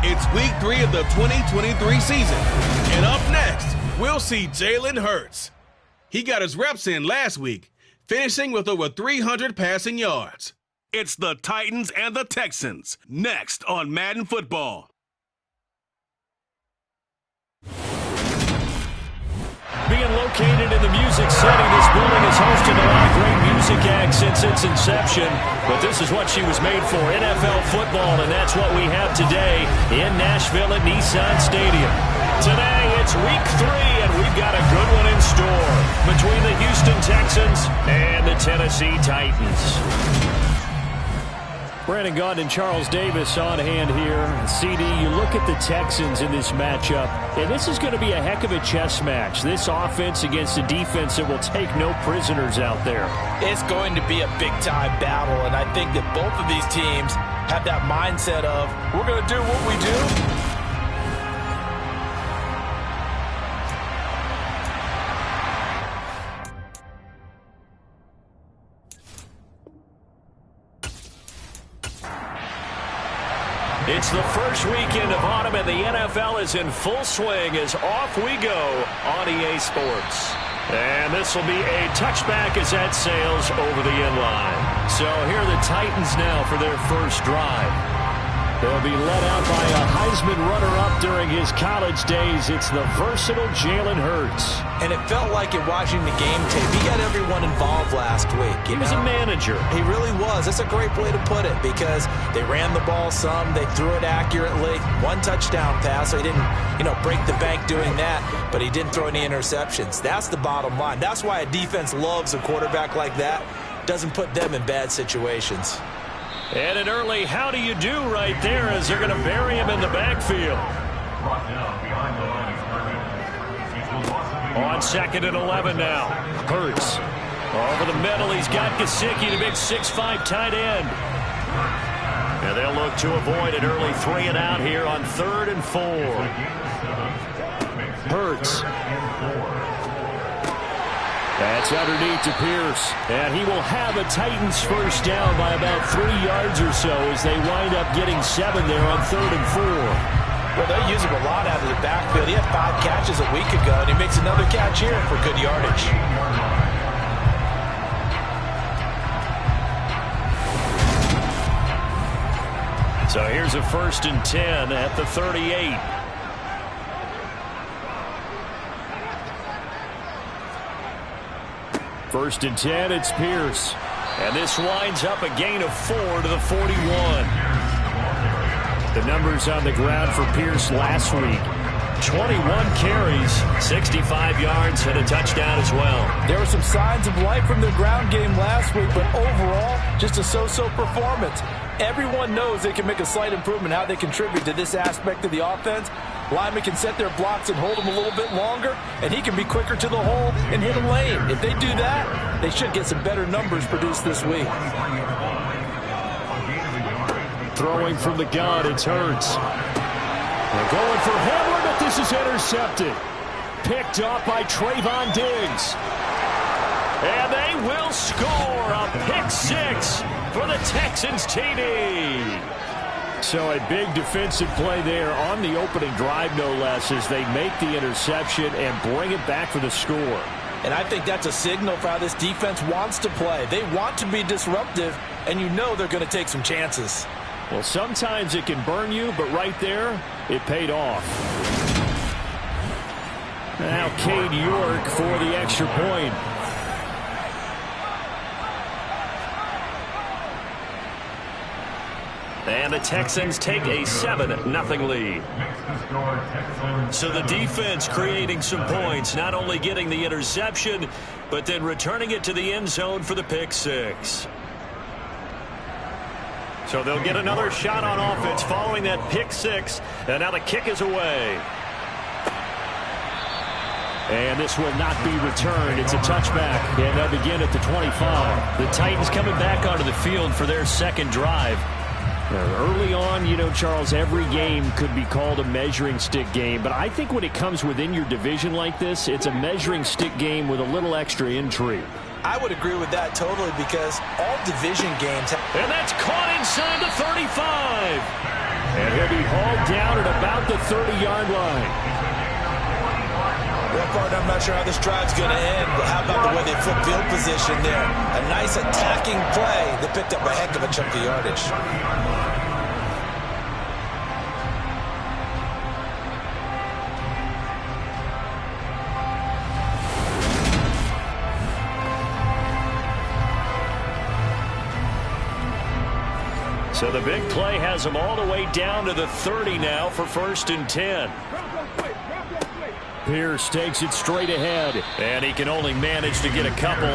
It's week 3 of the 2023 season. And up next, we'll see Jalen Hurts. He got his reps in last week, finishing with over 300 passing yards. It's the Titans and the Texans, next on Madden Football. Being located in the music setting, this building has hosted a lot of great music acts since its inception. But this is what she was made for, NFL football, and that's what we have today in Nashville at Nissan Stadium. Today, it's week 3, and we've got a good one in store between the Houston Texans and the Tennessee Titans. Brandon Gaudin and Charles Davis on hand here. CD, you look at the Texans in this matchup, and this is going to be a heck of a chess match. This offense against a defense that will take no prisoners out there. It's going to be a big-time battle, and I think that both of these teams have that mindset of, we're going to do what we do. It's the first weekend of autumn, and the NFL is in full swing as off we go on EA Sports. And this will be a touchback as that sails over the inline. So here are the Titans now for their first drive. They'll be led out by a Heisman runner-up during his college days. It's the versatile Jalen Hurts. And it felt like in watching the game tape, he got everyone involved last week. He was a manager. He really was. That's a great way to put it because they ran the ball some, they threw it accurately. 1 touchdown pass, so he didn't, break the bank doing that, but he didn't throw any interceptions. That's the bottom line. That's why a defense loves a quarterback like that. Doesn't put them in bad situations. And an early how do you do right there as they're going to bury him in the backfield. On 2nd and 11 now. Hurts. Over the middle, he's got Gesicki, the big 6'5" tight end. And they'll look to avoid an early 3 and out here on 3rd and 4. Hurts. That's underneath to Pierce. And he will have a Titans first down by about 3 yards or so as they wind up getting 7 there on 3rd and 4. Well, they use him a lot out of the backfield. He had 5 catches a week ago, and he makes another catch here for good yardage. So here's a 1st and 10 at the 38. First and 10, it's Pierce. And this winds up a gain of 4 to the 41. The numbers on the ground for Pierce last week. 21 carries, 65 yards, and a touchdown as well. There were some signs of life from their ground game last week, but overall, just a so-so performance. Everyone knows they can make a slight improvement how they contribute to this aspect of the offense. Linemen can set their blocks and hold them a little bit longer, and he can be quicker to the hole and hit a lane. If they do that, they should get some better numbers produced this week. Throwing from the gun, it's Hurts. They're going for Hamler, but this is intercepted. Picked up by Trayvon Diggs. And they will score a pick 6 for the Texans TD. So a big defensive play there on the opening drive, no less, as they make the interception and bring it back for the score. And I think that's a signal for how this defense wants to play. They want to be disruptive, and you know they're going to take some chances. Well, sometimes it can burn you, but right there, it paid off. Now Cade York for the extra point. And the Texans take a 7-0 lead. So the defense creating some points, not only getting the interception, but then returning it to the end zone for the pick 6. So they'll get another shot on offense following that pick 6. And now the kick is away. And this will not be returned. It's a touchback, and they'll begin at the 25. The Titans coming back onto the field for their second drive. Early on, Charles, every game could be called a measuring stick game. But I think when it comes within your division like this, it's a measuring stick game with a little extra intrigue. I would agree with that totally because all division games... And that's caught inside the 35. And here to be hauled down at about the 30-yard line. Well, partner, I'm not sure how this drive's going to end, but how about the way they flip field position there? A nice attacking play that picked up a heck of a chunk of yardage. So the big play has them all the way down to the 30 now for 1st and 10. Pierce takes it straight ahead, and he can only manage to get a couple.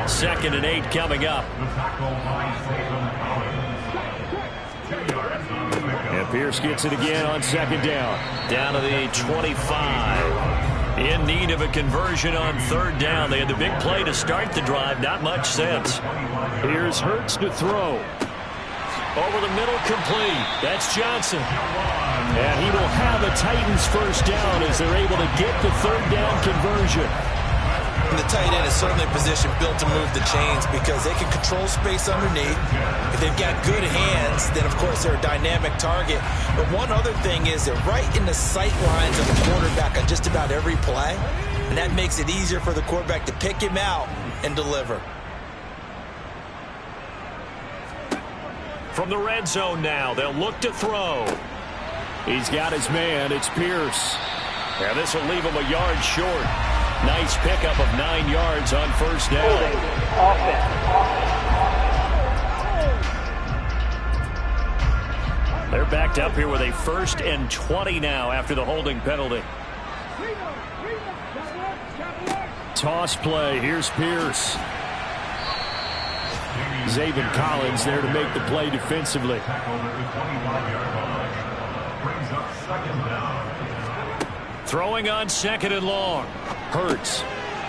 2nd and 8 coming up. And Pierce gets it again on 2nd down. Down to the 25. In need of a conversion on 3rd down. They had the big play to start the drive. Not much sense. Here's Hurts to throw. Over the middle, complete. That's Johnson. And he will have a Titans 1st down as they're able to get the 3rd down conversion. And the tight end is certainly a position built to move the chains because they can control space underneath. If they've got good hands, then of course they're a dynamic target. But one other thing is they're right in the sight lines of the quarterback on just about every play. And that makes it easier for the quarterback to pick him out and deliver. From the red zone now, they'll look to throw. He's got his man. It's Pierce. And this will leave him a yard short. Nice pickup of 9 yards on 1st down. They're backed up here with a 1st and 20 now after the holding penalty. Toss play. Here's Pierce. Zaven Collins there to make the play defensively. Throwing on 2nd and long. Hurts.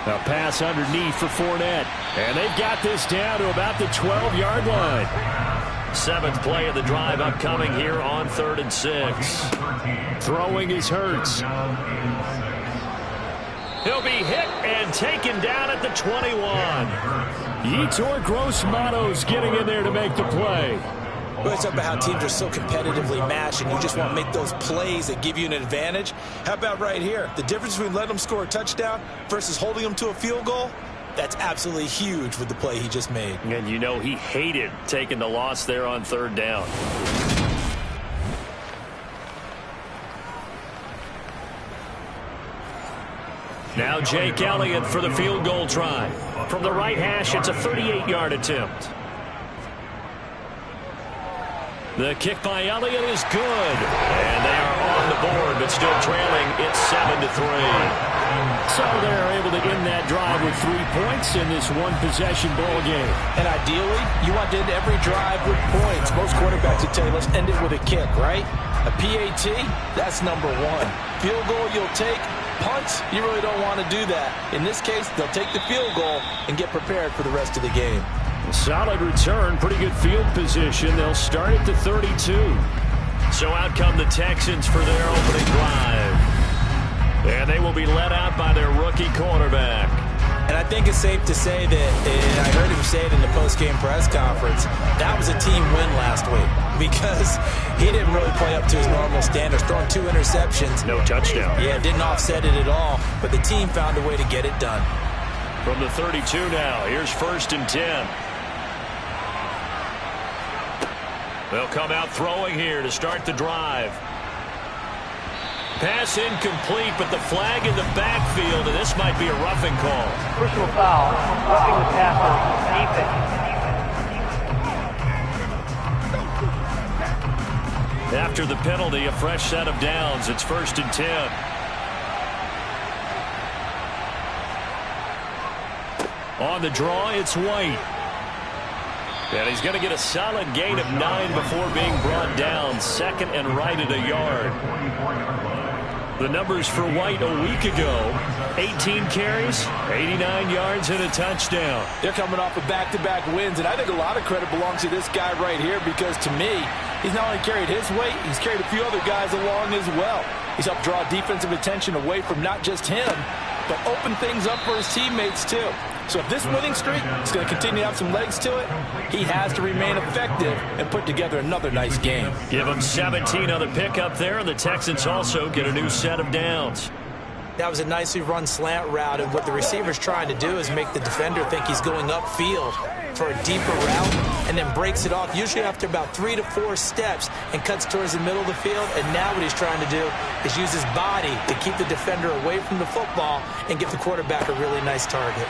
A pass underneath for Fournette. And they've got this down to about the 12-yard line. 7th play of the drive upcoming here on 3rd and 6. Throwing is Hurts. He'll be hit and taken down at the 21. Yetur Gross-Matos getting in there to make the play. We always talk about how teams are so competitively matched and you just want to make those plays that give you an advantage. How about right here? The difference between letting them score a touchdown versus holding them to a field goal, that's absolutely huge with the play he just made. And you know he hated taking the loss there on 3rd down. Now Jake Elliott for the field goal try. From the right hash, it's a 38-yard attempt. The kick by Elliott is good. And they are on the board, but still trailing. It's 7-3. So they're able to end that drive with 3 points in this one-possession ball game. And ideally, you want to end every drive with points. Most quarterbacks would tell you, let's end it with a kick, right? A PAT, that's number 1. Field goal you'll take. Punts, you really don't want to do that. In this case, they'll take the field goal and get prepared for the rest of the game. Solid return, pretty good field position. They'll start at the 32. So out come the Texans for their opening drive. And they will be led out by their rookie quarterback. And I think it's safe to say that, and I heard him say it in the post-game press conference, that was a team win last week because he didn't really play up to his normal standards, throwing 2 interceptions. No touchdown. Yeah, didn't offset it at all, but the team found a way to get it done. From the 32 now, here's 1st and 10. They'll come out throwing here to start the drive. Pass incomplete, but the flag in the backfield, and this might be a roughing call. Personal foul, roughing the passer, defense. After the penalty, a fresh set of downs. It's 1st and 10. On the draw, it's White. And he's going to get a solid gain of 9 before being brought down. 2nd and right at a yard. The numbers for White a week ago, 18 carries, 89 yards, and a touchdown. They're coming off of back-to-back wins, and I think a lot of credit belongs to this guy right here because, to me, he's not only carried his weight, he's carried a few other guys along as well. He's helped draw defensive attention away from not just him, but open things up for his teammates, too. So if this winning streak is going to continue to have some legs to it, he has to remain effective and put together another nice game. Give him 17 on the pickup there, and the Texans also get a new set of downs. That was a nicely run slant route, and what the receiver's trying to do is make the defender think he's going upfield for a deeper route and then breaks it off, usually after about 3 to 4 steps, and cuts towards the middle of the field. And now what he's trying to do is use his body to keep the defender away from the football and give the quarterback a really nice target.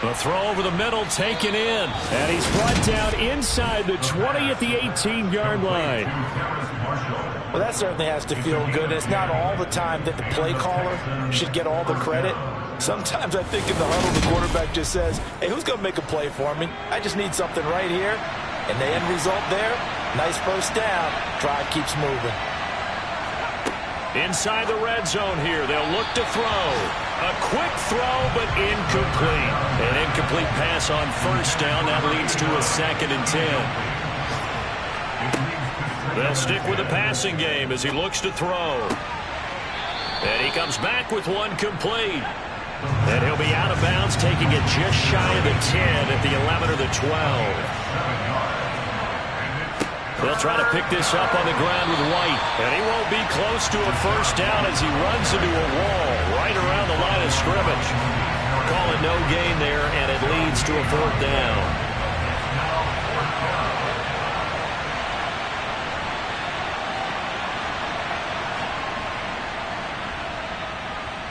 A throw over the middle taken in, and he's brought down inside the 20 at the 18-yard line. Well, that certainly has to feel good. It's not all the time that the play caller should get all the credit. Sometimes I think in the huddle, the quarterback just says, hey, who's going to make a play for me? I just need something right here. And the end result there, nice first down. Drive keeps moving. Inside the red zone here, they'll look to throw. A quick throw, but incomplete. An incomplete pass on first down. That leads to a 2nd and 10. They'll stick with the passing game as he looks to throw. And he comes back with one complete. And he'll be out of bounds, taking it just shy of the 10 at the 11 or the 12. They'll try to pick this up on the ground with White. And he won't be close to a first down as he runs into a wall right around the line of scrimmage. Call it no gain there, and it leads to a 4th down.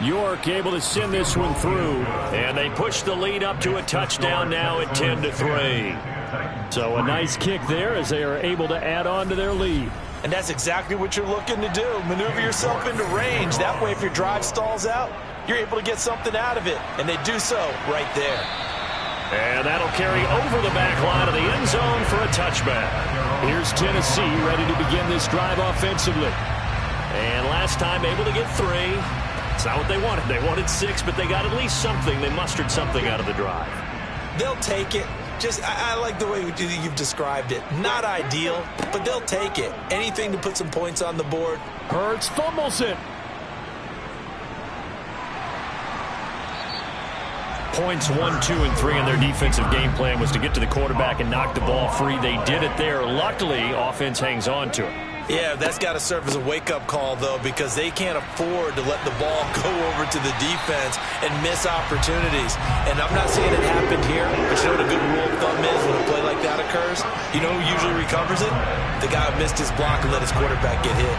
York able to send this one through, and they push the lead up to a touchdown now at 10-3. So a nice kick there as they are able to add on to their lead. And that's exactly what you're looking to do. Maneuver yourself into range. That way, if your drive stalls out, you're able to get something out of it. And they do so right there. And that'll carry over the back line of the end zone for a touchback. Here's Tennessee ready to begin this drive offensively. And last time able to get 3. It's not what they wanted. They wanted 6, but they got at least something. They mustered something out of the drive. They'll take it. I like the way you've described it. Not ideal, but they'll take it. Anything to put some points on the board. Hurts fumbles it. Points 1, 2, and 3 in their defensive game plan was to get to the quarterback and knock the ball free. They did it there. Luckily, offense hangs on to it. Yeah, that's got to serve as a wake-up call, though, because they can't afford to let the ball go over to the defense and miss opportunities. And I'm not saying it happened here, but you know what a good rule of thumb is when a play like that occurs? You know who usually recovers it? The guy who missed his block and let his quarterback get hit.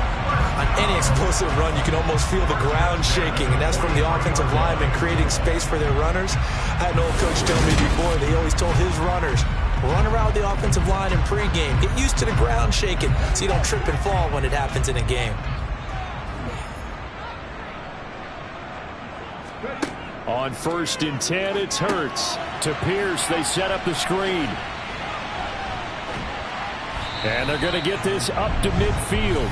On any explosive run, you can almost feel the ground shaking, and that's from the offensive linemen creating space for their runners. I had an old coach tell me before that he always told his runners, run around the offensive line in pregame. Get used to the ground shaking so you don't trip and fall when it happens in a game. On 1st and 10, it's Hurts. To Pierce, they set up the screen. And they're going to get this up to midfield.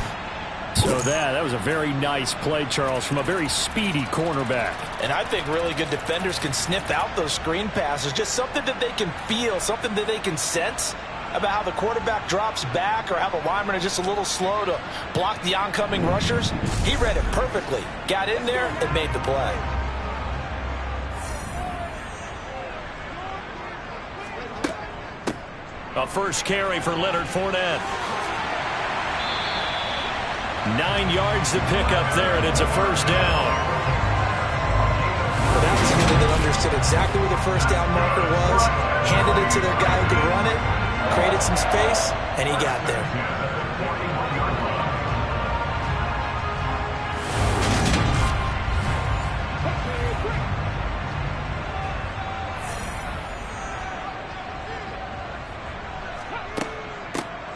So that was a very nice play, Charles, from a very speedy cornerback. And I think really good defenders can sniff out those screen passes. Just something that they can feel, something that they can sense about how the quarterback drops back or how the linemen are just a little slow to block the oncoming rushers. He read it perfectly, got in there, and made the play. A first carry for Leonard Fournette. 9 yards to pick up there, and it's a first down. Well, that was a unit that understood exactly where the first down marker was, handed it to their guy who could run it, created some space, and he got there.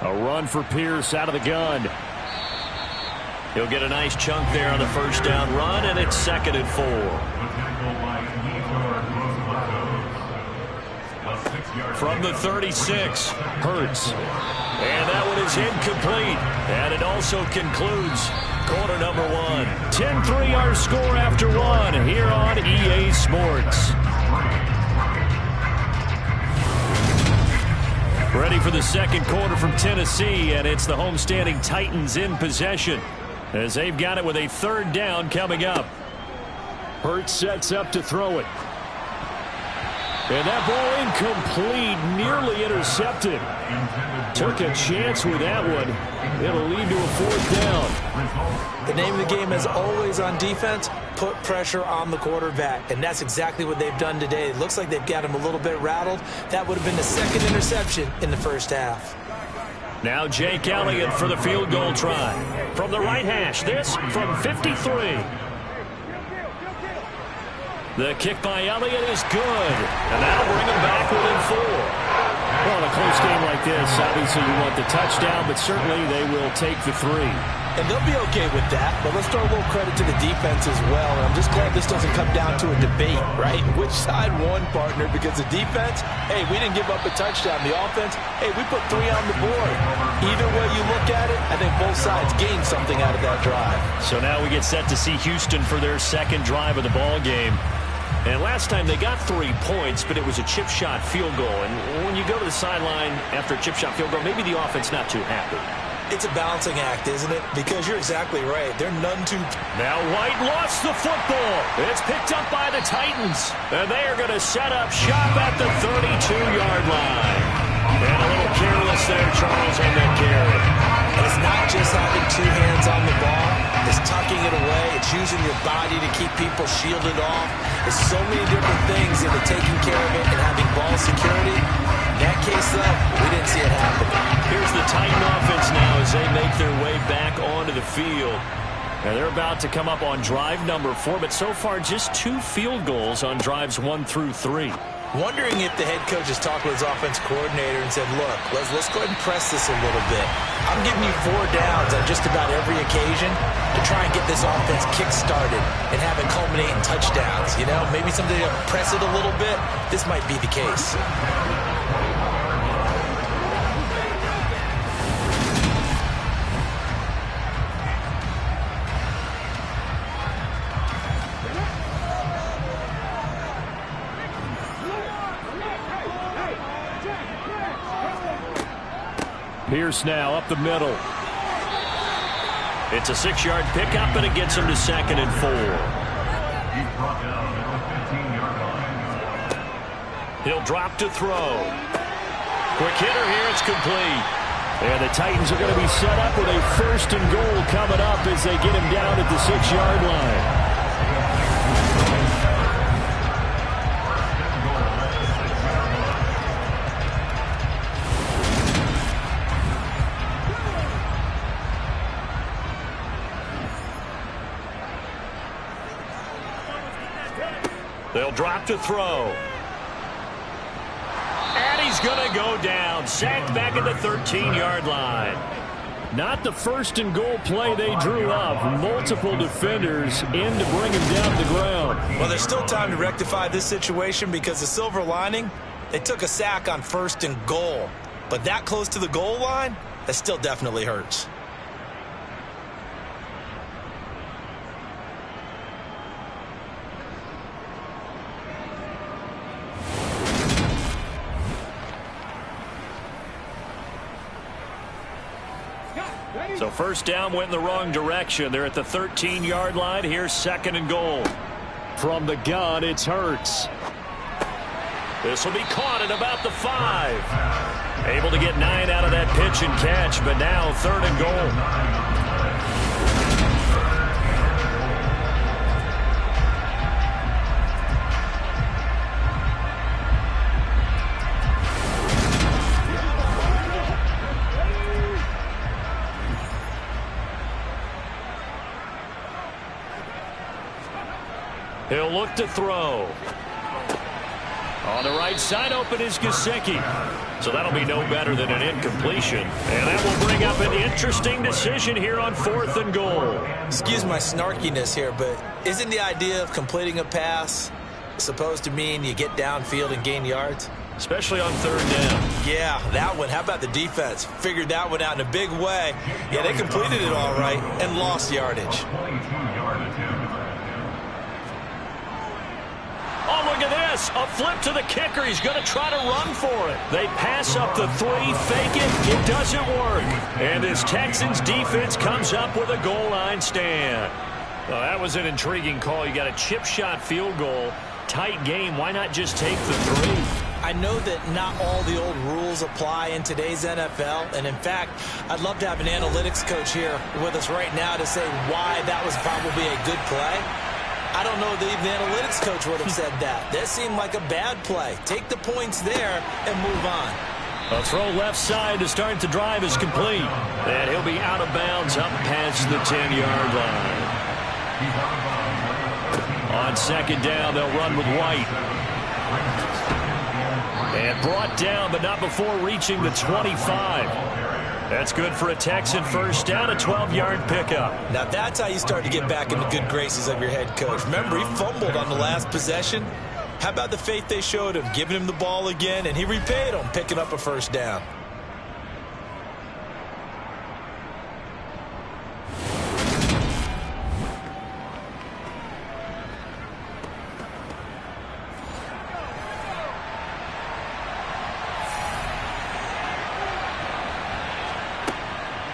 A run for Pierce out of the gun. He'll get a nice chunk there on the first down run, and it's 2nd and 4. From the 36, Hurts. And that one is incomplete. And it also concludes quarter number 1. 10-3 our score after 1 here on EA Sports. Ready for the second quarter from Tennessee, and it's the homestanding Titans in possession as they've got it with a 3rd down coming up. Hurts sets up to throw it. And that ball incomplete, nearly intercepted. Took a chance with that one. It'll lead to a fourth down. The name of the game is always on defense, put pressure on the quarterback. And that's exactly what they've done today. It looks like they've got him a little bit rattled. That would have been the second interception in the first half. Now Jake Elliott for the field goal try. From the right hash, this from 53. The kick by Elliott is good. And that'll bring him back within 4. Well, in a close game like this, obviously you want the touchdown, but certainly they will take the 3. And they'll be okay with that, but let's throw a little credit to the defense as well. And I'm just glad this doesn't come down to a debate, right? Which side won, partner? Because the defense, hey, we didn't give up a touchdown. The offense, hey, we put 3 on the board. Either way you look at it, I think both sides gained something out of that drive. So now we get set to see Houston for their second drive of the ball game. And last time they got 3 points, but it was a chip shot field goal. And when you go to the sideline after a chip shot field goal, maybe the offense not too happy. It's a balancing act, isn't it? Because you're exactly right. They're none too... Now White lost the football. It's picked up by the Titans. And they are going to set up shop at the 32-yard line. And a little careless there, Charles, on that carry. And it's not just having 2 hands on the ball. It's tucking it away. It's using your body to keep people shielded off. There's so many different things into taking care of it and having ball security. In that case, though, we didn't see it happen. Here's the Titan offense now as they make their way back onto the field. And they're about to come up on drive number 4, but so far just 2 field goals on drives 1 through 3. Wondering if the head coach has talked with his offense coordinator and said, look, let's go ahead and press this a little bit. I'm giving you 4 downs on just about every occasion to try and get this offense kick-started and have it culminate in touchdowns. You know, maybe something to press it a little bit. This might be the case. Pierce now up the middle. It's a 6-yard pickup, and it gets him to 2nd and 4. He'll drop to throw. Quick hitter here. It's complete. And the Titans are going to be set up with a 1st and goal coming up as they get him down at the 6-yard line. They'll drop to throw. And he's going to go down. Sacked back at the 13-yard line. Not the 1st and goal play they drew up. Multiple defenders in to bring him down to the ground. Well, there's still time to rectify this situation because the silver lining, they took a sack on 1st and goal. But that close to the goal line, that still definitely hurts. So 1st down went in the wrong direction. They're at the 13-yard line. Here's 2nd and goal. From the gun, it's Hurts. This will be caught at about the 5. Able to get 9 out of that pitch and catch, but now 3rd and goal. He'll look to throw. On the right side, open is Gesicki. So that'll be no better than an incompletion. And that will bring up an interesting decision here on 4th and goal. Excuse my snarkiness here, but isn't the idea of completing a pass supposed to mean you get downfield and gain yards? Especially on 3rd down. Yeah, that one. How about the defense? Figured that one out in a big way. Yeah, they completed it all right and lost yardage. Oh, look at this. A flip to the kicker. He's going to try to run for it. They pass up the 3, fake it. It doesn't work. And this Texans defense comes up with a goal line stand. Well, that was an intriguing call. You got a chip shot field goal tight game. Why not just take the 3? I know that not all the old rules apply in today's NFL, and in fact, I'd love to have an analytics coach here with us right now to say why that was probably a good play. I don't know that even the analytics coach would have said that. That seemed like a bad play. Take the points there and move on. A throw left side to start the drive is complete. And he'll be out of bounds up past the 10-yard line. On second down, they'll run with White. And brought down, but not before reaching the 25. That's good for a Texan first down, a 12-yard pickup. Now that's how you start to get back in the good graces of your head coach. Remember, he fumbled on the last possession. How about the faith they showed him, giving him the ball again, and he repaid them, picking up a first down.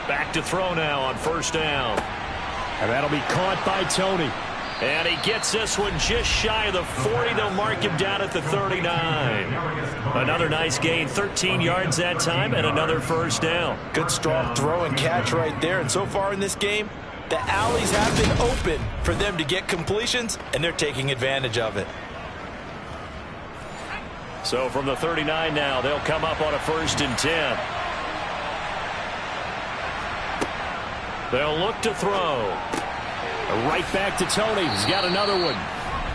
Back to throw now on first down. And that'll be caught by Tony. And he gets this one just shy of the 40. They'll mark him down at the 39. Another nice gain, 13 yards that time, and another first down. Good strong throw and catch right there. And so far in this game, the alleys have been open for them to get completions, and they're taking advantage of it. So from the 39 now, they'll come up on a 1st and 10. They'll look to throw. Right back to Tony. He's got another one.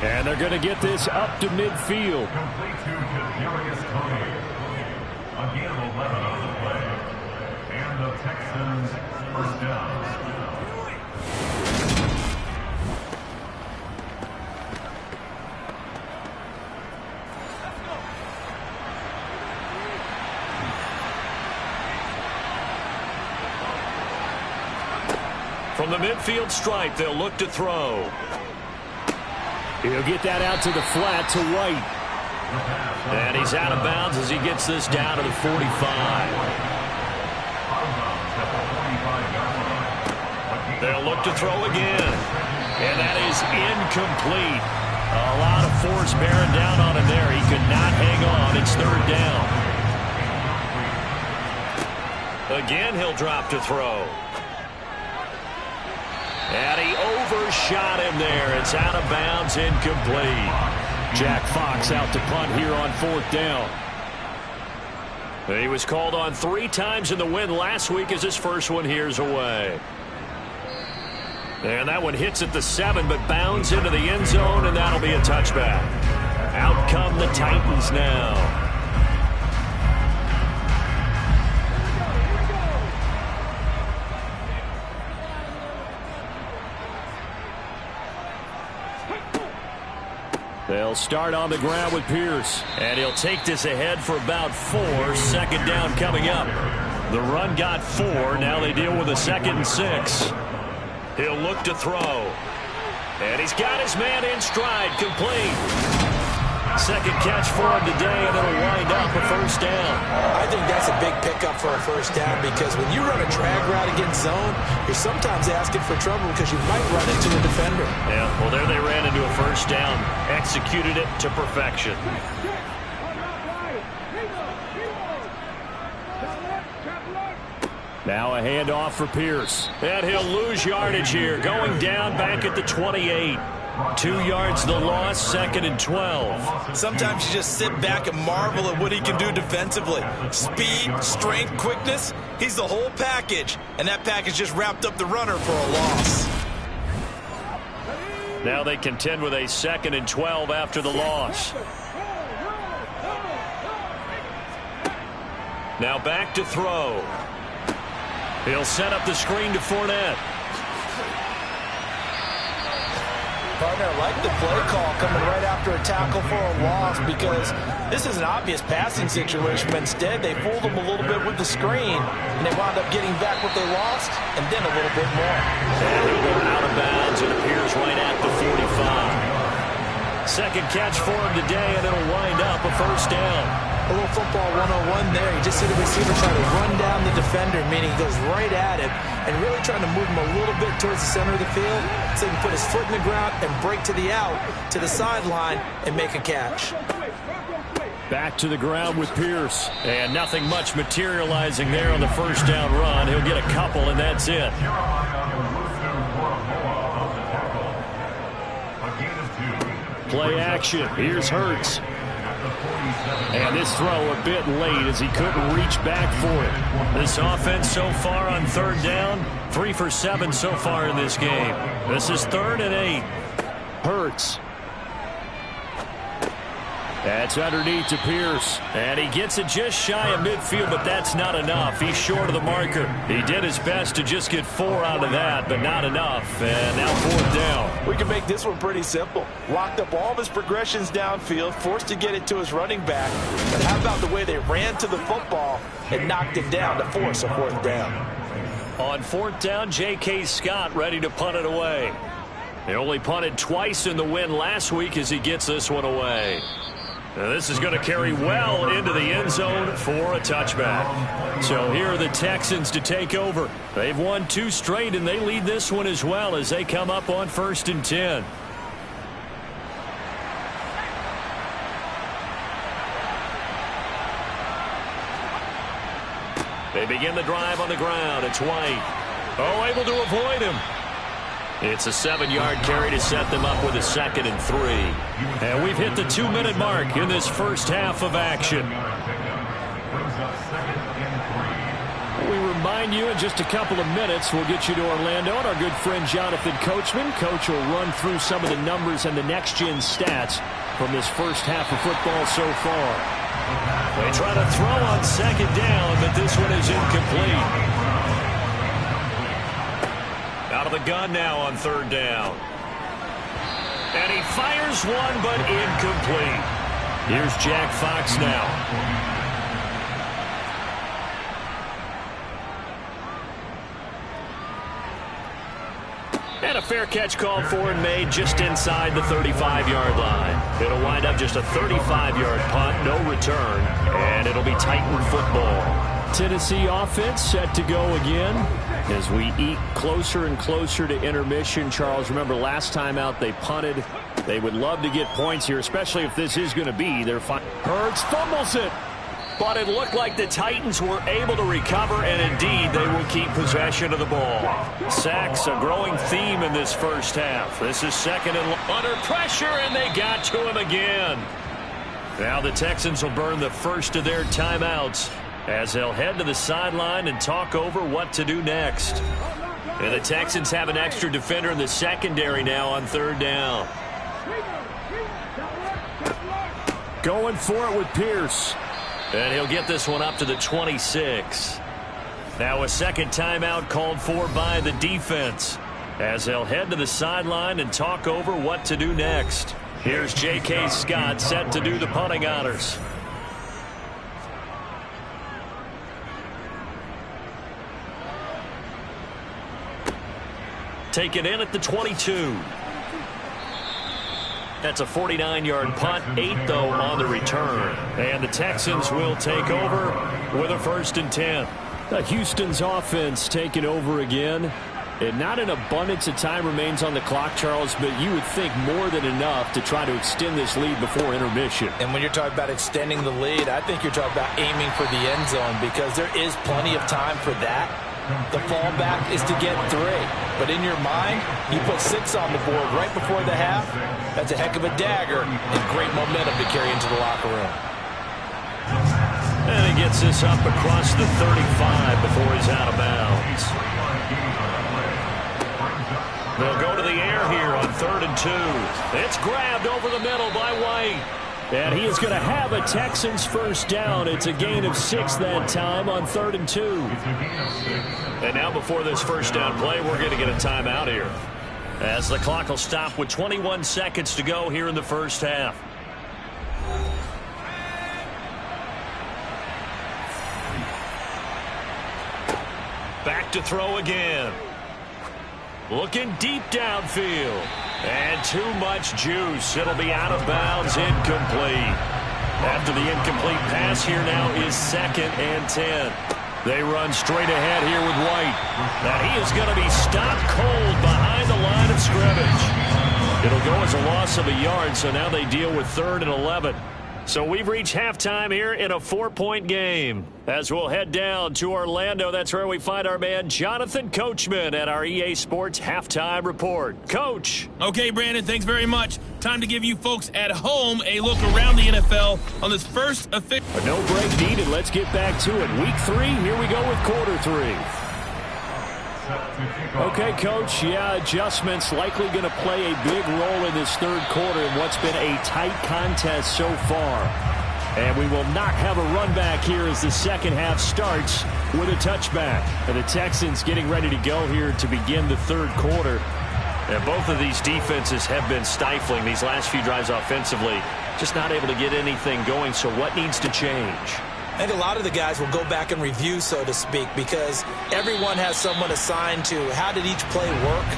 And they're going to get this up to midfield. Complete to Kadarius Toney. Again, 11 on the play. And the Texans first down. From the midfield stripe, they'll look to throw. He'll get that out to the flat to White. And he's out of bounds as he gets this down to the 45. They'll look to throw again. And that is incomplete. A lot of force bearing down on him there. He could not hang on. It's 3rd down. Again, he'll drop to throw. And he overshot him there. It's out of bounds, incomplete. Jack Fox out to punt here on 4th down. He was called on 3 times in the win last week as his first one here's away. And that one hits at the 7, but bounds into the end zone, and that'll be a touchback. Out come the Titans now. They'll start on the ground with Pierce. And he'll take this ahead for about 4. 2nd down coming up. The run got 4. Now they deal with a 2nd and 6. He'll look to throw. And he's got his man in stride. Complete. 2nd catch for him today, and it'll wind up a first down. I think that's a big pickup for a first down because when you run a drag route against zone, you're sometimes asking for trouble because you might run into a defender. Yeah, well, there they ran into a first down. Executed it to perfection. Now a handoff for Pierce. And he'll lose yardage here. Going down back at the 28. 2 yards the loss, 2nd and 12. Sometimes you just sit back and marvel at what he can do defensively. Speed, strength, quickness, he's the whole package. And that package just wrapped up the runner for a loss. Now they contend with a 2nd and 12 after the loss. Now back to throw. He'll set up the screen to Fournette. Partner, I like the play call coming right after a tackle for a loss because this is an obvious passing situation, but instead they fooled them a little bit with the screen, and they wound up getting back what they lost and then a little bit more. And he'll go out of bounds. It appears right at the 45. 2nd catch for him today, and it'll wind up a first down. A little football 101 there. You just see the receiver try to run down the defender, meaning he goes right at him and really trying to move him a little bit towards the center of the field so he can put his foot in the ground and break to the out, to the sideline, and make a catch. Back to the ground with Pierce. And nothing much materializing there on the first down run. He'll get a couple, and that's it. Play action. Here's Hurts. And this throw a bit late as he couldn't reach back for it. This offense so far on third down, 3 for 7 so far in this game. This is 3rd and 8. Hurts. That's underneath to Pierce. And he gets it just shy of midfield, but that's not enough. He's short of the marker. He did his best to just get 4 out of that, but not enough. And now 4th down. We can make this one pretty simple. Locked up all of his progressions downfield, forced to get it to his running back. But how about the way they ran to the football and knocked him down to force a 4th down? On 4th down, J.K. Scott ready to punt it away. He only punted twice in the win last week as he gets this one away. Now this is going to carry well into the end zone for a touchback. So here are the Texans to take over. They've won 2 straight, and they lead this one as well as they come up on 1st and 10. They begin the drive on the ground. It's White. Oh, able to avoid him. It's a 7-yard carry to set them up with a 2nd and 3. And we've hit the 2-minute mark in this first half of action. We remind you in just a couple of minutes, we'll get you to Orlando and our good friend Jonathan Coachman. Coach will run through some of the numbers and the next-gen stats from this first half of football so far. They try to throw on 2nd down, but this one is incomplete. Out of the gun now on 3rd down. And he fires one, but incomplete. Here's Jack Fox now. And a fair catch called for and made just inside the 35-yard line. It'll wind up just a 35-yard punt, no return, and it'll be Titan football. Tennessee offense set to go again as we eke closer and closer to intermission. Charles, remember last time out they punted. They would love to get points here, especially if this is going to be their final. Hurts fumbles it. But it looked like the Titans were able to recover, and indeed they will keep possession of the ball. Sacks, a growing theme in this first half. This is 2nd and under pressure, and they got to him again. Now the Texans will burn the first of their timeouts as they'll head to the sideline and talk over what to do next. And the Texans have an extra defender in the secondary now on 3rd down. Going for it with Pierce. And he'll get this one up to the 26. Now a 2nd timeout called for by the defense as they'll head to the sideline and talk over what to do next. Here's J.K. Scott set to do the punting honors. Take it in at the 22. That's a 49-yard punt, 8 though on the return. And the Texans will take over with a 1st and 10. Houston's offense taking over again. And not an abundance of time remains on the clock, Charles, but you would think more than enough to try to extend this lead before intermission. And when you're talking about extending the lead, I think you're talking about aiming for the end zone because there is plenty of time for that. The fallback is to get 3. But in your mind, you put 6 on the board right before the half. That's a heck of a dagger and great momentum to carry into the locker room. And he gets this up across the 35 before he's out of bounds. They'll go to the air here on 3rd and 2. It's grabbed over the middle by White. And he is going to have a Texans first down. It's a gain of 6 that time on 3rd and 2. And now before this first down play, we're going to get a timeout here, as the clock will stop with 21 seconds to go here in the first half. Back to throw again. Looking deep downfield. And too much juice. It'll be out of bounds, incomplete. After the incomplete pass, here now is 2nd and 10. They run straight ahead here with White. Now he is going to be stopped cold behind the line of scrimmage. It'll go as a loss of a yard, so now they deal with 3rd and 11. So we've reached halftime here in a 4-point game. As we'll head down to Orlando, that's where we find our man Jonathan Coachman at our EA Sports Halftime Report. Coach. Okay, Brandon, thanks very much. Time to give you folks at home a look around the NFL on this first official. No break needed. Let's get back to it. Week 3, here we go with quarter 3. Okay, Coach, adjustments likely going to play a big role in this 3rd quarter in what's been a tight contest so far. And we will not have a run back here as the second half starts with a touchback. And the Texans getting ready to go here to begin the 3rd quarter. And both of these defenses have been stifling these last few drives offensively. Just not able to get anything going, so what needs to change? I think a lot of the guys will go back and review, so to speak, because everyone has someone assigned to how did each play work.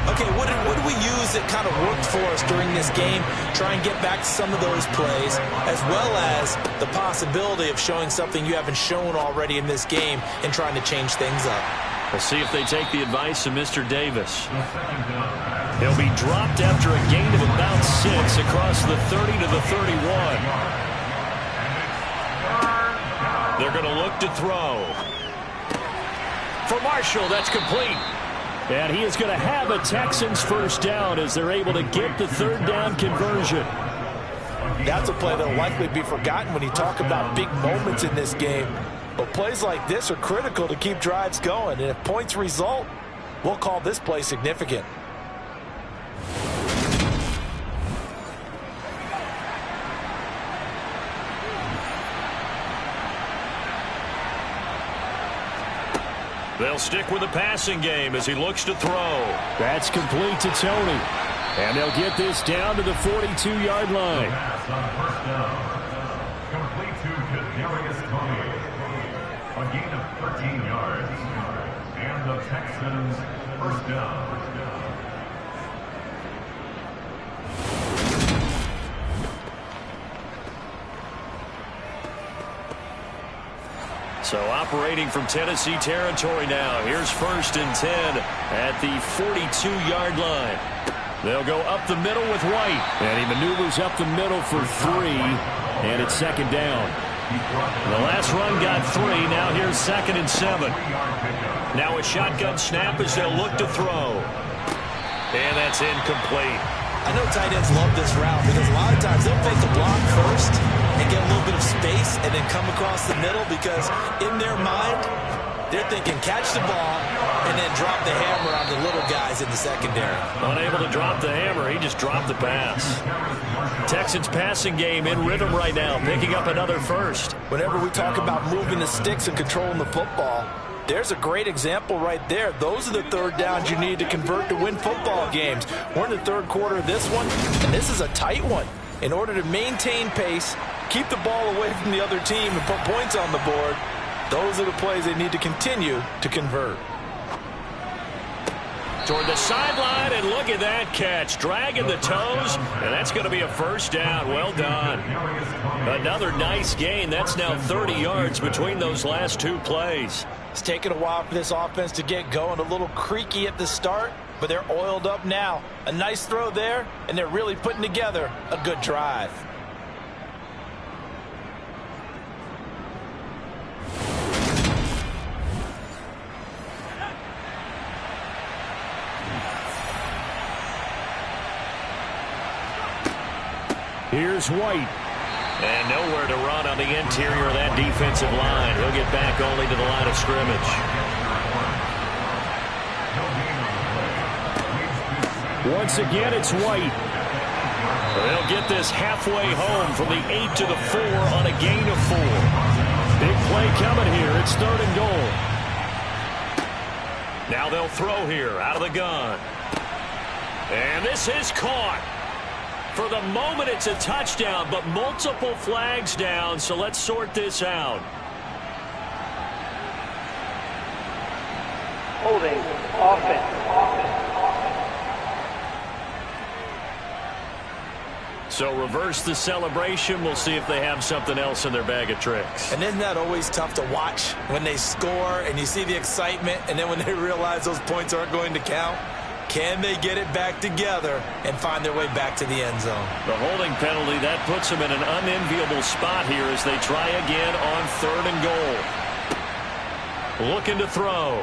Okay, what did we use that kind of worked for us during this game? Try and get back to some of those plays, as well as the possibility of showing something you haven't shown already in this game and trying to change things up. We'll see if they take the advice of Mr. Davis. He'll be dropped after a gain of about 6 across the 30 to the 31. They're going to look to throw. For Marshall, that's complete. And he is going to have a Texans first down as they're able to get the 3rd down conversion. That's a play that will likely be forgotten when you talk about big moments in this game. But plays like this are critical to keep drives going. And if points result, we'll call this play significant. They'll stick with the passing game as he looks to throw. That's complete to Tony. And they'll get this down to the 42-yard line. Pass on 1st down. Complete to Kadarius Toney. A gain of 13 yards. And the Texans first down. So operating from Tennessee territory now. Here's 1st and 10 at the 42-yard line. They'll go up the middle with White. And he maneuvers up the middle for 3. And it's 2nd down. The last run got 3. Now here's 2nd and 7. Now a shotgun snap as they'll look to throw. And that's incomplete. I know tight ends love this route because a lot of times they'll fake the block first and get a little bit of space and then come across the middle because in their mind, they're thinking catch the ball and then drop the hammer on the little guys in the secondary. Unable to drop the hammer, he just dropped the pass. Texans passing game in rhythm right now, picking up another first. Whenever we talk about moving the sticks and controlling the football, there's a great example right there. Those are the 3rd downs you need to convert to win football games. We're in the 3rd quarter of this one, and this is a tight one. In order to maintain pace, keep the ball away from the other team, and put points on the board, those are the plays they need to continue to convert. Toward the sideline, and look at that catch. Dragging the toes, and that's going to be a first down. Well done. Another nice gain. That's now 30 yards between those last 2 plays. It's taken a while for this offense to get going. A little creaky at the start, but they're oiled up now. A nice throw there, and they're really putting together a good drive. Here's White. And nowhere to run on the interior of that defensive line. He'll get back only to the line of scrimmage. Once again, it's White. They'll get this halfway home from the 8 to the 4 on a gain of 4. Big play coming here. It's 3rd and goal. Now they'll throw here out of the gun. And this is caught. For the moment, it's a touchdown, but multiple flags down, so let's sort this out. Holding. Offense. So reverse the celebration. We'll see if they have something else in their bag of tricks. And isn't that always tough to watch when they score and you see the excitement, and then when they realize those points aren't going to count? Can they get it back together and find their way back to the end zone? The holding penalty, that puts them in an unenviable spot here as they try again on 3rd and goal. Looking to throw.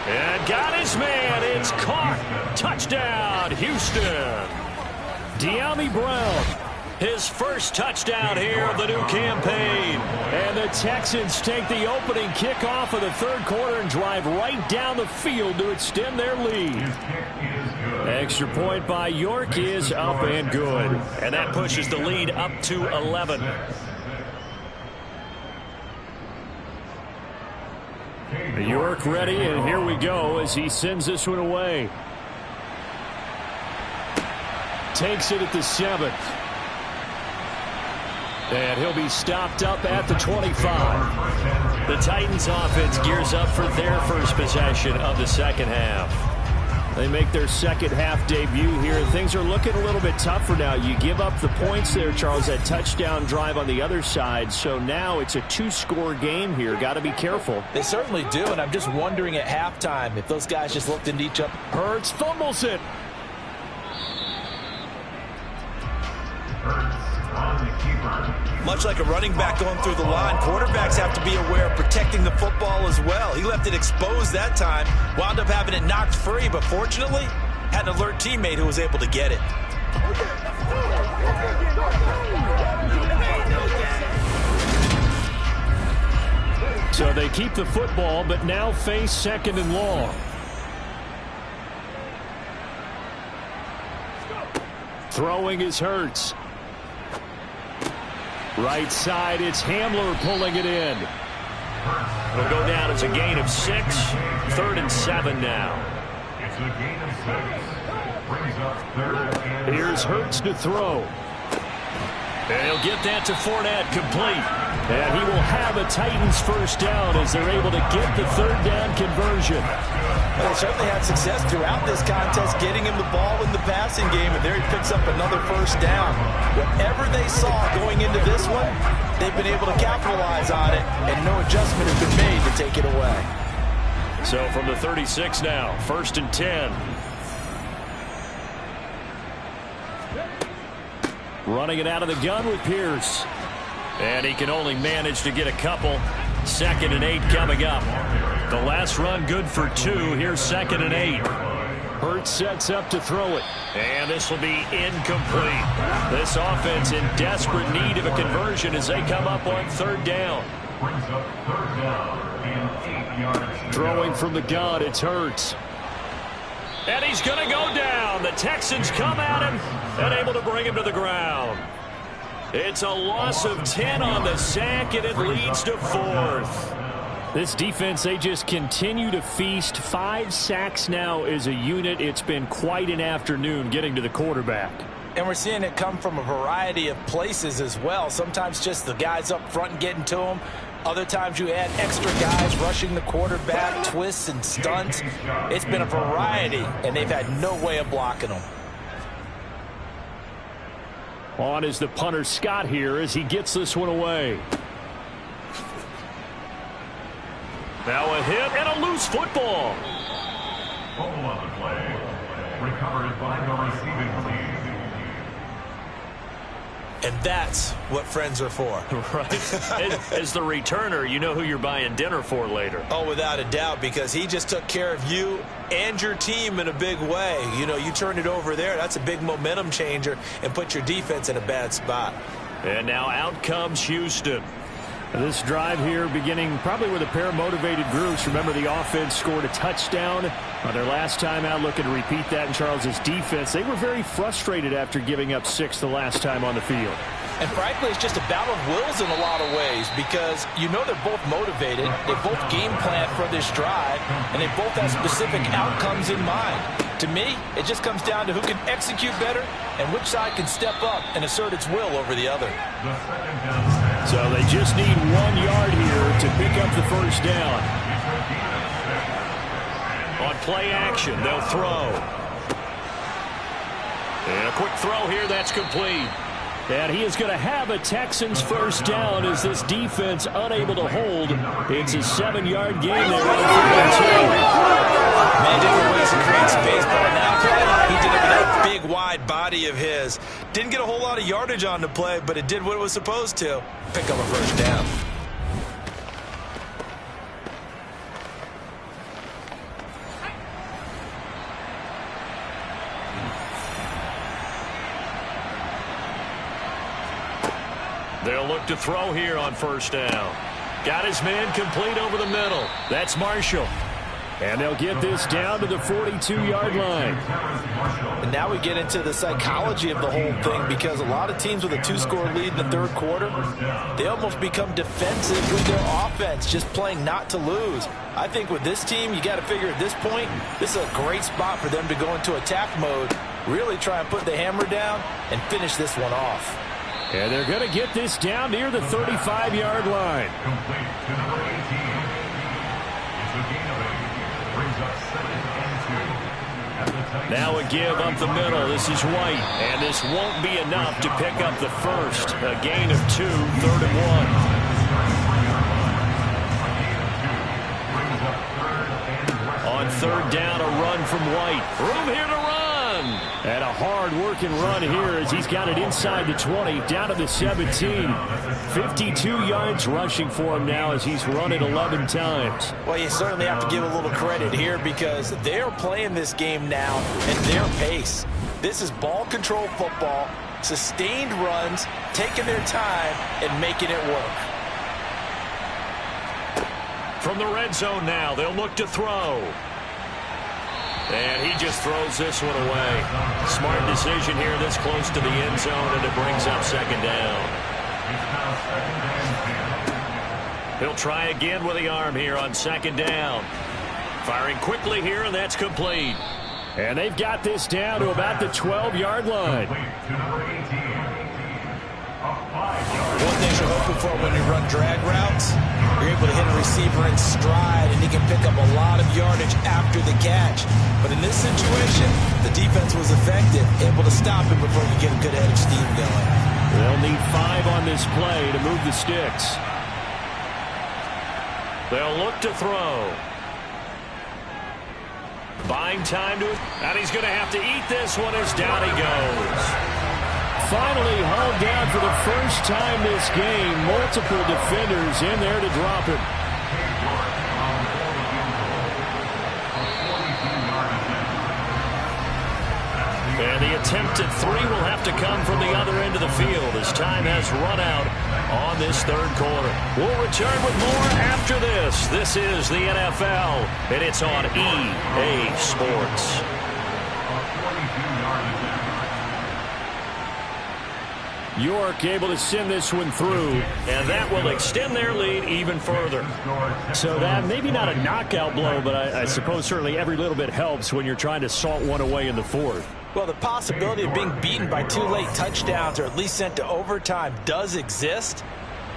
And got his man. It's caught. Touchdown, Houston. De'Ami Brown, his first touchdown here of the new campaign. And the Texans take the opening kickoff of the 3rd quarter and drive right down the field to extend their lead. Extra point by York is up and good. And that pushes the lead up to 11. York ready, and here we go as he sends this one away. Takes it at the 7th. And he'll be stopped up at the 25. The Titans offense gears up for their first possession of the second half. They make their second half debut here. Things are looking a little bit tougher now. You give up the points there, Charles, that touchdown drive on the other side. So now it's a 2-score game here. Got to be careful. They certainly do, and I'm just wondering at halftime if those guys just looked into each other. Hurts fumbles it. Much like a running back going through the line, quarterbacks have to be aware of protecting the football as well. He left it exposed that time, wound up having it knocked free, but fortunately had an alert teammate who was able to get it. So they keep the football, but now face 2nd and long. Throwing is Hurts. Right side, it's Hamler pulling it in. It'll go down as a gain of 6. 3rd and 7 now. It's a gain of 6. Brings up 3rd and Here's Hurts to throw. And he'll get that to Fournette, complete. And he will have a Titans first down as they're able to get the 3rd down conversion. They certainly had success throughout this contest getting him the ball in the passing game, and there he picks up another first down. Whatever they saw going into this one, they've been able to capitalize on it, and no adjustment has been made to take it away. So from the 36 now, 1st and 10. Running it out of the gun with Pierce. And he can only manage to get a couple. 2nd and 8 coming up. The last run good for 2. Here's 2nd and 8. Hurts sets up to throw it. And this will be incomplete. This offense in desperate need of a conversion as they come up on 3rd down. brings up 3rd down and 8 yards. Throwing from the gun, it's Hurts. And he's going to go down. The Texans come at him and able to bring him to the ground. It's a loss of 10 on the sack, and it leads to 4th. This defense, they just continue to feast. 5 sacks now as a unit. It's been quite an afternoon getting to the quarterback. And we're seeing it come from a variety of places as well. Sometimes just the guys up front getting to him. Other times you add extra guys rushing the quarterback, twists and stunts. It's been a variety, and they've had no way of blocking them. On is the punter Scott here as he gets this one away. Now a hit and a loose football. Fumble on the play. Recovered by the receiving team. And that's what friends are for. Right. As the returner, you know who you're buying dinner for later. Oh, without a doubt, because he just took care of you and your team in a big way. You know, you turn it over there, that's a big momentum changer and put your defense in a bad spot. And now out comes Houston. This drive here beginning probably with a pair of motivated groups. Remember, the offense scored a touchdown on their last time out. Looking to repeat that in Charles's defense. They were very frustrated after giving up 6 the last time on the field. And frankly, it's just a battle of wills in a lot of ways because you know they're both motivated. They both game plan for this drive, and they both have specific outcomes in mind. To me, it just comes down to who can execute better and which side can step up and assert its will over the other. So they just need 1 yard here to pick up the first down. On play action, they'll throw. And a quick throw here, that's complete. And he is going to have a Texans first down as this defense unable to hold. It's a 7-yard gain there. Man, different ways to create space, but on that play, he did it with that big, wide body of his. Didn't get a whole lot of yardage on the play, but it did what it was supposed to. Pick up a first down. They'll look to throw here on first down. Got his man complete over the middle. That's Marshall. And they'll get this down to the 42-yard line. And now we get into the psychology of the whole thing, because a lot of teams with a 2-score lead in the third quarter, they almost become defensive with their offense, just playing not to lose. I think with this team, you got to figure at this point, this is a great spot for them to go into attack mode, really try and put the hammer down and finish this one off. And they're going to get this down near the 35-yard line. Complete to number 18. It's a gain of 8. Brings up 2nd and 2. Now a give up the middle. This is White. And this won't be enough to pick up the first. A gain of 2, 3rd and 1. On 3rd down, a run from White. Room here to run. And a hard-working run here as he's got it inside the 20, down to the 17. 52 yards rushing for him now as he's run it 11 times. Well, you certainly have to give a little credit here, because they're playing this game now at their pace. This is ball control football, sustained runs, taking their time and making it work. From the red zone now, they'll look to throw. And he just throws this one away. Smart decision here this close to the end zone, and it brings up 2nd down. He'll try again with the arm here on 2nd down. Firing quickly here, and that's complete. And they've got this down to about the 12-yard line. One thing you're hoping for when you run drag routes, you're able to hit a receiver in stride, and he can pick up a lot of yardage after the catch. But in this situation, the defense was effective, able to stop him before he get a good head of steam going. They'll need 5 on this play to move the sticks. They'll look to throw. Buying time to it, and he's going to have to eat this one as down he goes. Finally hauled down for the first time this game. Multiple defenders in there to drop him. And the attempt at 3 will have to come from the other end of the field as time has run out on this third quarter. We'll return with more after this. This is the NFL, and it's on EA Sports. York able to send this one through, and that will extend their lead even further. So that maybe not a knockout blow, but I suppose certainly every little bit helps when you're trying to salt one away in the fourth. Well, the possibility of being beaten by 2 late touchdowns or at least sent to overtime does exist.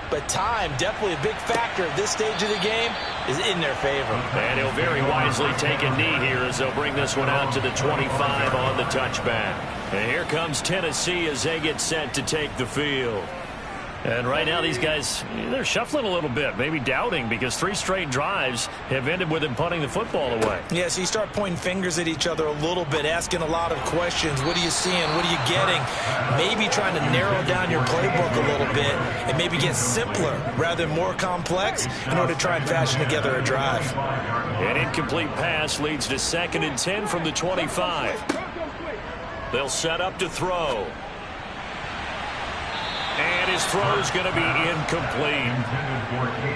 But time, definitely a big factor at this stage of the game, is in their favor. And he'll very wisely take a knee here as they'll bring this one out to the 25 on the touchback. And here comes Tennessee as they get set to take the field. And right now these guys, they're shuffling a little bit, maybe doubting, because 3 straight drives have ended with them punting the football away. Yeah, so you start pointing fingers at each other a little bit, asking a lot of questions. What are you seeing? What are you getting? Maybe trying to narrow down your playbook a little bit and maybe get simpler rather than more complex in order to try and fashion together a drive. An incomplete pass leads to 2nd and 10 from the 25. They'll set up to throw. And his throw is going to be incomplete.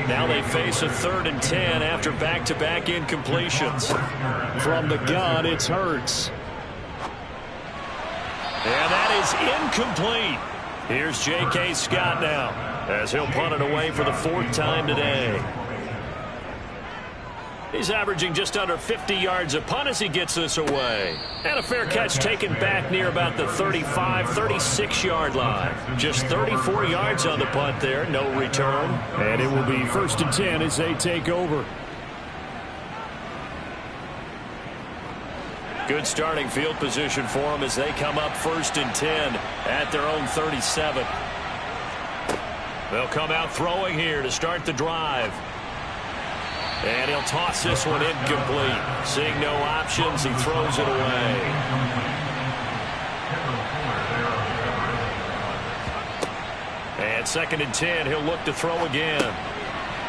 Now they face a 3rd and 10 after back-to-back incompletions. From the gun, it's Hurts. And that is incomplete. Here's J.K. Scott now as he'll punt it away for the 4th time today. He's averaging just under 50 yards a punt as he gets this away. And a fair catch taken back near about the 35, 36-yard line. Just 34 yards on the punt there, no return. And it will be 1st and 10 as they take over. Good starting field position for them as they come up 1st and 10 at their own 37. They'll come out throwing here to start the drive. And he'll toss this one incomplete. Seeing no options, he throws it away. And 2nd and 10, he'll look to throw again.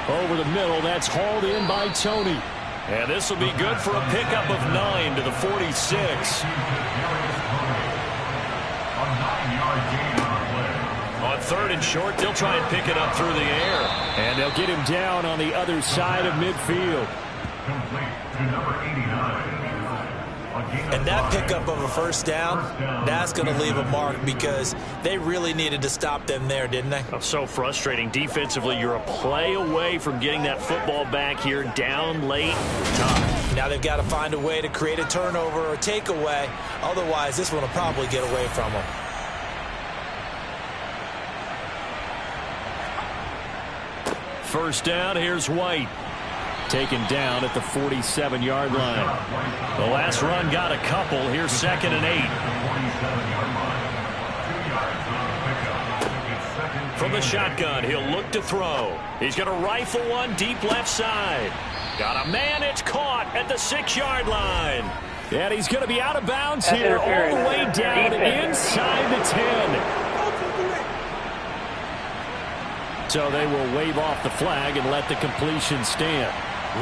Over the middle, that's hauled in by Tony. And this will be good for a pickup of 9 to the 46. On 3rd and short, they'll try and pick it up through the air. And they'll get him down on the other side of midfield. Complete to number 89. And that pickup of a 1st down, that's going to leave a mark because they really needed to stop them there, didn't they? Oh, so frustrating. Defensively, you're a play away from getting that football back here down late. Tough. Now they've got to find a way to create a turnover or takeaway. Otherwise, this one will probably get away from them. First down, here's White. Taken down at the 47-yard line. The last run got a couple. Here's 2nd and 8. From the shotgun, he'll look to throw. He's going to rifle one deep left side. Got a man, it's caught at the 6-yard line. And he's going to be out of bounds here all the way down inside the 10. So they will wave off the flag and let the completion stand.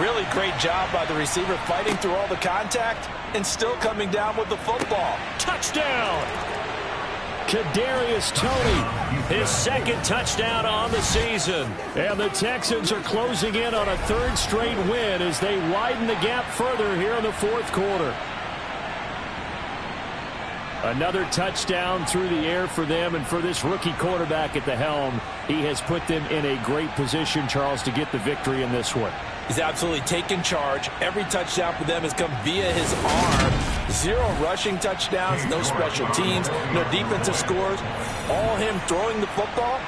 Really great job by the receiver fighting through all the contact and still coming down with the football. Touchdown! Kadarius Toney, his 2nd touchdown on the season. And the Texans are closing in on a 3rd straight win as they widen the gap further here in the 4th quarter. Another touchdown through the air for them, and for this rookie quarterback at the helm, he has put them in a great position, Charles, to get the victory in this one. He's absolutely taken charge. Every touchdown for them has come via his arm. 0 rushing touchdowns, no special teams, no defensive scores. All him throwing the football.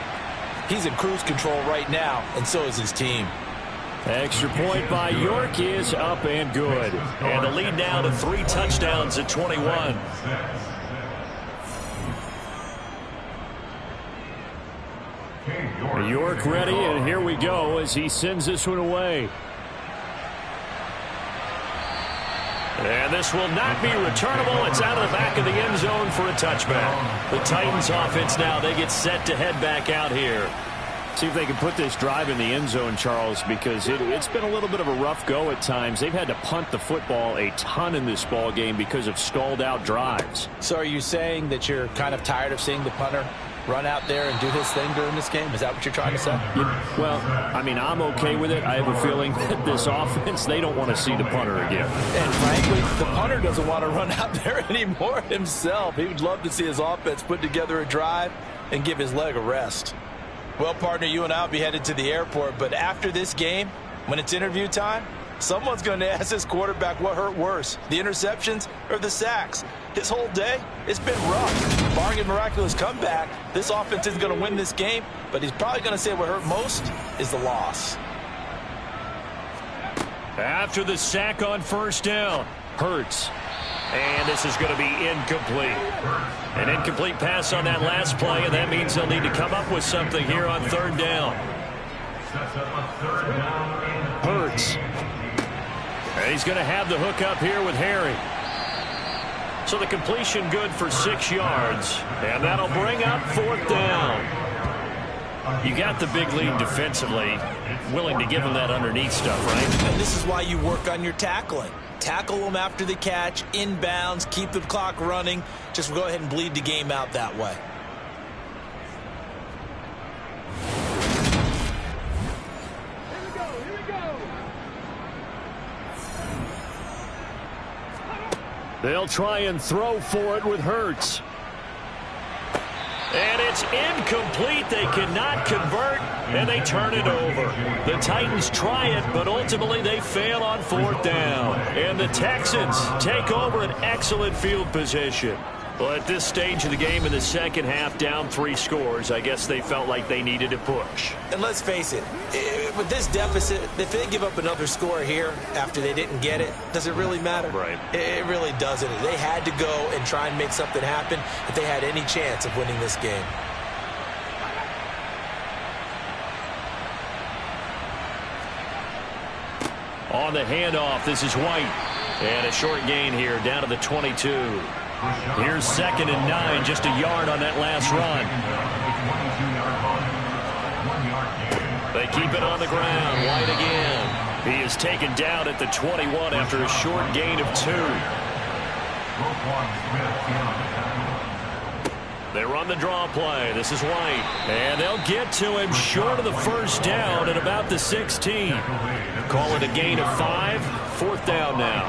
He's in cruise control right now, and so is his team. Extra point by York is up and good. And the lead now to 3 touchdowns at 21. York ready, and here we go as he sends this one away. And this will not be returnable. It's out of the back of the end zone for a touchback. The Titans offense now, they get set to head back out here. See if they can put this drive in the end zone, Charles, because it's been a little bit of a rough go at times. They've had to punt the football a ton in this ball game because of stalled out drives. So are you saying that you're kind of tired of seeing the punter run out there and do his thing during this game? Is that what you're trying to say? Well, I mean, I'm okay with it. I have a feeling that this offense, they don't want to see the punter again. And frankly, the punter doesn't want to run out there anymore himself. He would love to see his offense put together a drive and give his leg a rest. Well, partner, you and I will be headed to the airport, but after this game, when it's interview time, someone's going to ask this quarterback what hurt worse, the interceptions or the sacks. His whole day, it's been rough. Barring a miraculous comeback, this offense isn't going to win this game, but he's probably going to say what hurt most is the loss. After the sack on 1st down, Hurts. And this is going to be incomplete. An incomplete pass on that last play, and that means they'll need to come up with something here on 3rd down. Hurts. And he's going to have the hook up here with Harry. So the completion good for 6 yards, and that'll bring up 4th down. You got the big lead defensively, willing to give him that underneath stuff, right? And this is why you work on your tackling. Tackle them after the catch, inbounds, keep the clock running. Just go ahead and bleed the game out that way. Here we go. They'll try and throw for it with Hurts. And it's incomplete. They cannot convert, and they turn it over. The Titans try it, but ultimately they fail on 4th down. And the Texans take over an excellent field position. Well, at this stage of the game in the second half, down 3 scores, I guess they felt like they needed to push. And let's face it, with this deficit, if they give up another score here after they didn't get it, does it really matter? Right. It really doesn't. They had to go and try and make something happen if they had any chance of winning this game. On the handoff, this is White. And a short gain here, down to the 22. Here's 2nd and 9, just a yard on that last run. They keep it on the ground. White again. He is taken down at the 21 after a short gain of 2. They run the draw play. This is White. And they'll get to him short of the first down at about the 16. Call it a gain of 5. 4th down now.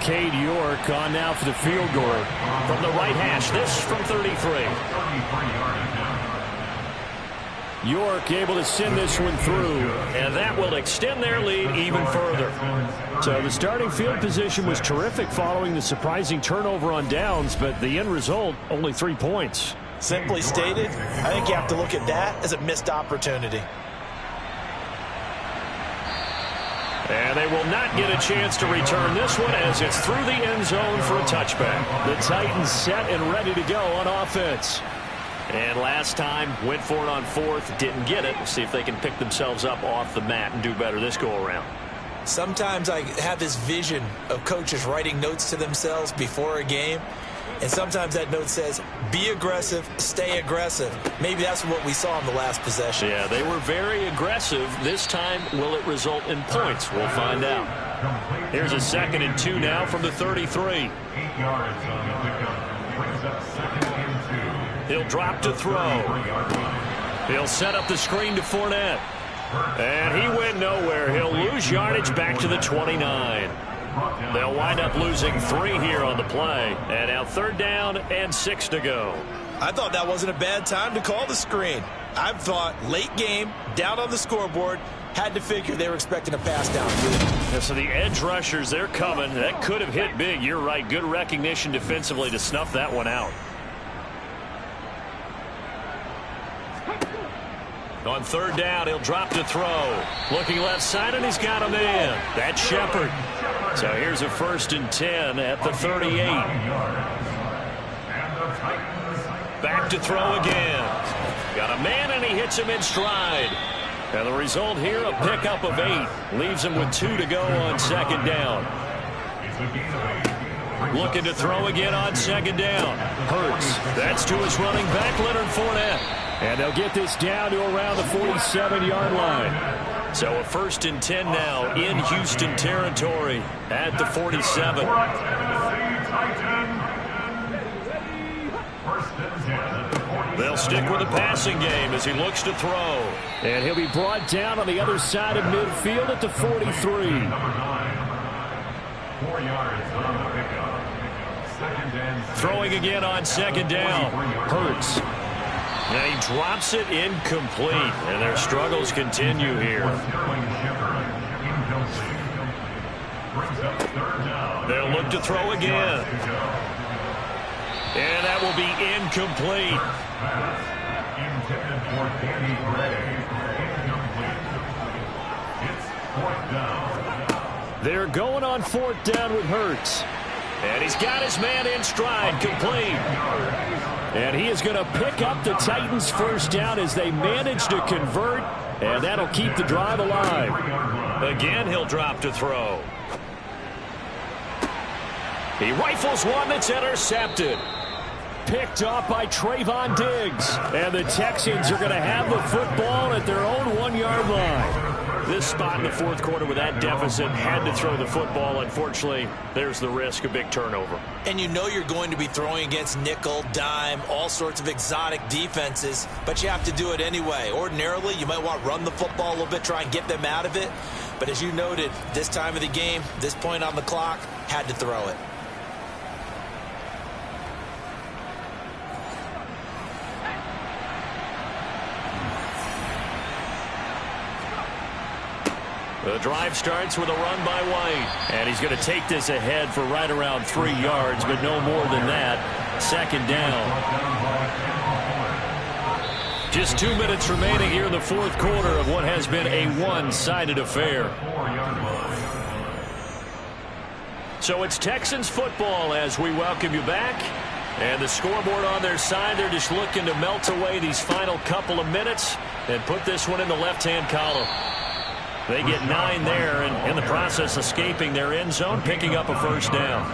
Cade York on now for the field goal. From the right hash, this from 33. York able to send this one through, and that will extend their lead even further. So the starting field position was terrific following the surprising turnover on downs, but the end result, only 3 points. Simply stated, I think you have to look at that as a missed opportunity. And they will not get a chance to return this one as it's through the end zone for a touchback. The Titans set and ready to go on offense. And last time, went for it on 4th, didn't get it. We'll see if they can pick themselves up off the mat and do better this go-around. Sometimes I have this vision of coaches writing notes to themselves before a game. And sometimes that note says, be aggressive, stay aggressive. Maybe that's what we saw in the last possession. Yeah, they were very aggressive. This time, will it result in points? We'll find out. Here's a 2nd and 2 now from the 33. 8 yards on the pickup. Brings up 2nd and 2. He'll drop to throw. He'll set up the screen to Fournette. And he went nowhere. He'll lose yardage back to the 29. They'll wind up losing 3 here on the play. And now 3rd down and 6 to go. I thought that wasn't a bad time to call the screen. I thought late game, down on the scoreboard, had to figure they were expecting a pass downfield. Yeah, so the edge rushers, they're coming. That could have hit big. You're right. Good recognition defensively to snuff that one out. On 3rd down, he'll drop to throw. Looking left side, and he's got him in. That's Shepard. So here's a 1st and 10 at the 38. Back to throw again. Got a man, and he hits him in stride. And the result here, a pickup of 8. Leaves him with 2 to go on 2nd down. Looking to throw again on 2nd down. Hurts. That's to his running back, Leonard Fournette. And they'll get this down to around the 47-yard line. So a 1st and 10 now in Houston territory at the 47. They'll stick with the passing game as he looks to throw. And he'll be brought down on the other side of midfield at the 43. 4 yards on the pickup. 2nd and 6. Throwing again on 2nd down. Hurts. And he drops it incomplete. And their struggles continue here. They'll look to throw again. And that will be incomplete. Intended for Danny Gray. Incomplete. It's 4th down. They're going on 4th down with Hurts. And he's got his man in stride, complete. And he is going to pick up the Titans' 1st down as they manage to convert. And that'll keep the drive alive. Again, he'll drop to throw. He rifles one that's intercepted. Picked off by Trayvon Diggs. And the Texans are going to have the football at their own 1-yard line. This spot in the 4th quarter with that deficit, had to throw the football. Unfortunately, there's the risk of big turnover. And you know you're going to be throwing against nickel, dime, all sorts of exotic defenses, but you have to do it anyway. Ordinarily, you might want to run the football a little bit, try and get them out of it. But as you noted, this time of the game, this point on the clock, had to throw it. The drive starts with a run by White. And he's going to take this ahead for right around 3 yards, but no more than that. Second down. Just 2 minutes remaining here in the fourth quarter of what has been a one-sided affair. So it's Texans football as we welcome you back. And the scoreboard on their side, they're just looking to melt away these final couple of minutes and put this one in the left-hand column. They get 9 there, and in the process escaping their end zone, picking up a first down.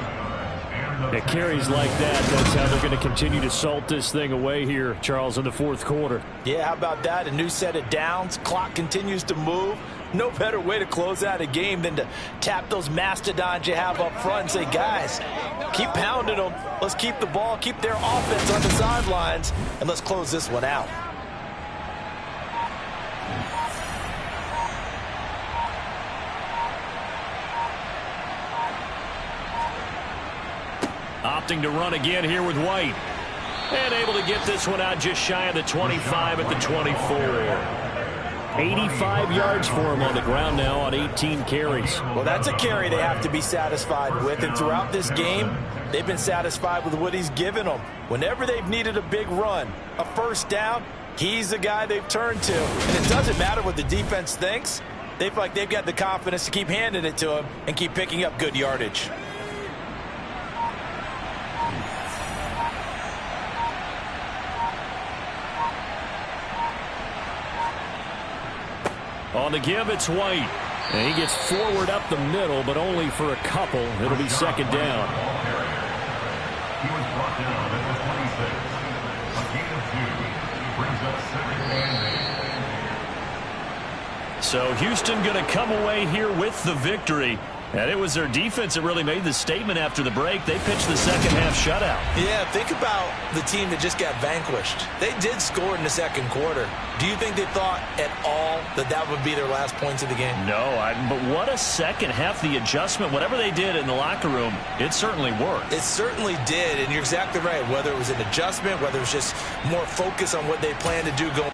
It carries like that. That's how they're going to continue to salt this thing away here, Charles, in the fourth quarter. Yeah, how about that? A new set of downs. Clock continues to move. No better way to close out a game than to tap those mastodons you have up front and say, guys, keep pounding them. Let's keep the ball, keep their offense on the sidelines, and let's close this one out. Opting to run again here with White. And able to get this one out just shy of the 25 at the 24. 85 yards for him on the ground now on 18 carries. Well, that's a carry they have to be satisfied with. And throughout this game, they've been satisfied with what he's given them. Whenever they've needed a big run, a first down, he's the guy they've turned to. And it doesn't matter what the defense thinks. They feel like they've got the confidence to keep handing it to him and keep picking up good yardage. On the give, it's White. And he gets forward up the middle, but only for a couple. It'll be second down. He was brought down at the 26. A gain of 2 brings up second and 8. So Houston going to come away here with the victory. And it was their defense that really made the statement after the break. They pitched the second half shutout. Yeah, think about the team that just got vanquished. They did score in the second quarter. Do you think they thought at all that that would be their last points of the game? No, but what a second half. The adjustment, whatever they did in the locker room, it certainly worked. It certainly did, and you're exactly right. Whether it was an adjustment, whether it was just more focus on what they plan to do going